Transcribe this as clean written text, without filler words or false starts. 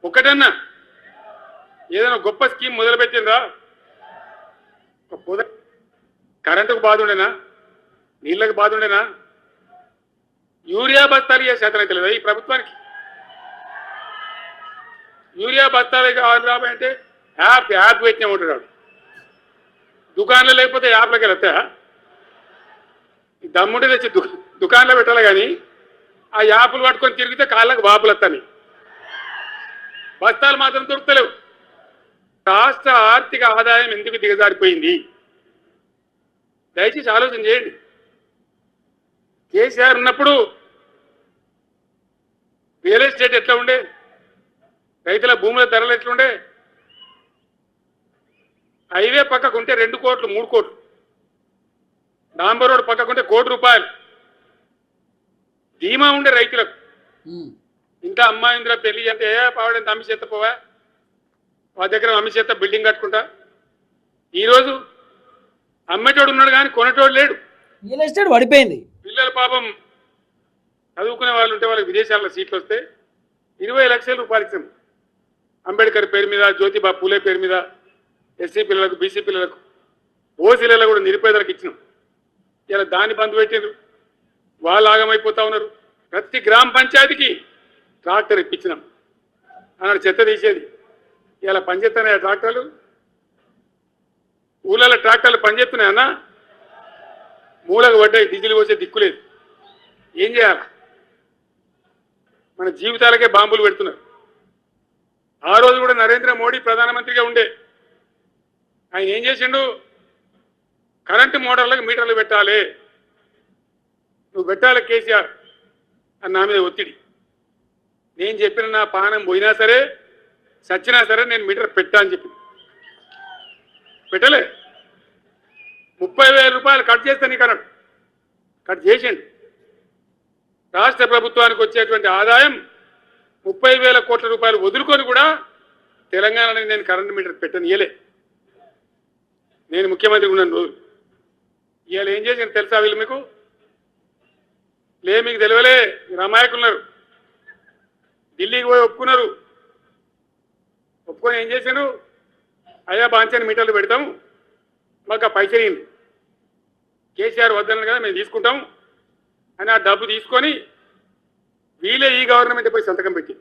ఒకటన్నా ఏదైనా గొప్ప స్కీమ్ మొదలుపెట్టిందా? కరెంటుకు బాధ ఉండేనా? నీళ్ళకు బాధ ఉండేనా? యూరియా బస్తాలు ఏ శాతం అయితే లేదా ఈ ప్రభుత్వానికి? యూరియా బస్తాలు కావాలి కాబట్టి యాప్ పెట్టినా ఉంటున్నాడు. దుకాణంలో లేకపోతే యాప్లోకి వెళ్తా దమ్ముంటే తెచ్చి దుకాణంలో పెట్టాలి కానీ ఆ యాప్లు పట్టుకొని తిరిగితే కాళ్ళకు వాపులు వస్తాయి. బస్తాలు మాత్రం దొరుకుతలేవు. రాష్ట్ర ఆర్థిక ఆదాయం ఎందుకు దిగజారిపోయింది? దయచేసి ఆలోచన చేయండి. కేసీఆర్ ఉన్నప్పుడు రియల్ ఎస్టేట్ ఎట్లా ఉండే? రైతుల భూముల ధరలు ఎట్లుండే? హైవే పక్కకుంటే 2 కోట్లు 3 కోట్లు, డాంబర్ రోడ్ పక్కకుంటే ₹1 కోటి ధీమా ఉండే రైతులకు. ఇంకా అమ్మాయింద్ర పెళ్లి అంటే పావడంత అమ్మి చేత పోవా, వాళ్ళ దగ్గర అమ్మి చేత బిల్డింగ్ కట్టుకుంటా. ఈరోజు అమ్మేటోడు ఉన్నాడు కానీ కొనేటోడు లేడు. రియల్ ఎస్టేట్ పడిపోయింది. పిల్లలు పాపం చదువుకునే వాళ్ళు ఉంటే వాళ్ళకి విదేశాల్లో సీట్లు వస్తే 20 లక్షల రూపాయలు ఇచ్చాం. అంబేద్కర్ పేరు మీద, జ్యోతిబా పూలే పేరు మీద ఎస్సీ పిల్లలకు, బీసీ పిల్లలకు, ఓసీలలో కూడా నిరుపేదలకు ఇచ్చినాం. ఇలా దాన్ని బంద్ పెట్టినారు. వాళ్ళు ఆగమైపోతా ఉన్నారు. ప్రతి గ్రామ పంచాయతీకి ట్రాక్టర్ ఇప్పించినాం అన్నాడు చెత్త తీసేది. ఇలా పనిచేస్తున్నాయా ట్రాక్టర్లు? ఊళ్ళలో ట్రాక్టర్లు పనిచేస్తున్నాయన్నా? మూలకు పడ్డాయి, డీజిల్ పోసే దిక్కులేదు. ఏం చేయాలి? మన జీవితాలకే బాంబులు పెడుతున్నారు. ఆ రోజు కూడా నరేంద్ర మోడీ ప్రధానమంత్రిగా ఉండే ఆయన ఏం చేసిండు? కరెంటు మోటార్లకు మీటర్లు పెట్టాలి, నువ్వు పెట్టాలి కేసీఆర్ అని నా మీద ఒత్తిడి. నేను చెప్పిన నా పానం పోయినా సరే చచ్చినా సరే నేను మీటర్ పెట్టా అని చెప్పి పెట్టలే. 30,000 రూపాయలు కట్ చేస్తే నీకు అన్నాడు. కట్ చేసిండు. రాష్ట్ర ప్రభుత్వానికి వచ్చేటువంటి ఆదాయం 30,000 కోట్ల రూపాయలు వదులుకొని కూడా తెలంగాణలో నేను కరెంటు మీటర్ పెట్టనియలే. నేను ముఖ్యమంత్రి ఉన్నాను రోజు. ఇవాళ ఏం చేసింది తెలుసా వీళ్ళు మీకు? మీకు తెలియలే. మీరు అమాయకులున్నారు. ఢిల్లీకి పోయి ఒప్పుకున్నారు. ఒప్పుకొని ఏం చేసిండు? అయ్యా బాంచని మీటర్లు పెడతాము, మాకు ఆ పైసలు ఇవ్వండి. కేసీఆర్ వద్దన్నారు కదా మేము తీసుకుంటాము అని ఆ డబ్బు తీసుకొని వీళ్ళే ఈ గవర్నమెంట్ పోయి సంతకం పెట్టి